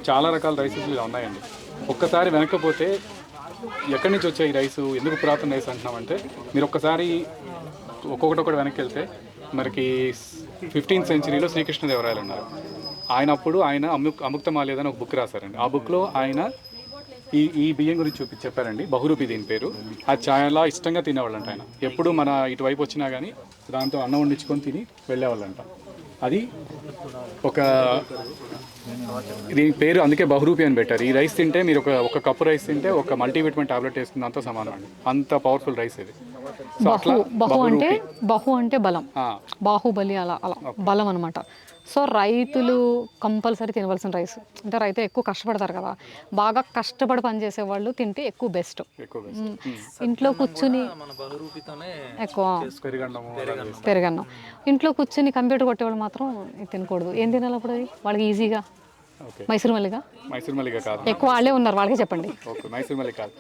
చాలా రకాల రైసెస్ ఇలా ఉన్నాయండి. ఒక్కసారి వెనక్కిపోతే ఎక్కడి నుంచి వచ్చాయి ఈ రైసు, ఎందుకు పురాతన రైస్ అంటున్నామంటే, మీరు ఒక్కసారి ఒక్కొక్కటి వెనక్కి వెళ్తే మనకి 15th సెంచరీలో శ్రీకృష్ణదేవరాయలు ఉన్నారు. ఆయన అముక్తమాల్యద అని ఒక బుక్ రాశారండి. ఆ బుక్లో ఆయన ఈ ఈ బియ్యం గురించి చెప్పారండి. బహురూపి దీని పేరు. అది చాలా ఇష్టంగా తినేవాళ్ళంట ఆయన. ఎప్పుడు మన ఇటువైపు వచ్చినా కానీ దాంతో అన్నం వండించుకొని తిని వెళ్ళేవాళ్ళంట. అది ఒక దీని పేరు అందుకే బహురూపి అని పెట్టారు. ఈ రైస్ తింటే మీరు ఒక కప్పు రైస్ తింటే ఒక మల్టీవిటమిన్ టాబ్లెట్ వేసుకున్నంత సమానం అండి. అంత పవర్ఫుల్ రైస్ ఇది. సో అట్లా బహు అంటే బలం, బాహుబలి అలా అలా బలం అనమాట. సో రైతులు కంపల్సరీ తినవలసిన రైస్. అంటే రైతు ఎక్కువ కష్టపడతారు కదా, బాగా కష్టపడి పనిచేసే వాళ్ళు తింటే ఎక్కువ బెస్ట్. ఇంట్లో కూర్చుని ఎక్కువ పెరుగన్నం ఇంట్లో కూర్చుని కంప్యూటర్ కొట్టేవాళ్ళు మాత్రం తినకూడదు. ఏం తినాలి అప్పుడు? అది వాళ్ళకి ఈజీగా మైసూర్ మల్లిగా కాదు, ఎక్కువ వాళ్ళే ఉన్నారు, వాళ్ళకే చెప్పండి. మైసూర్ మల్లిక కాదు.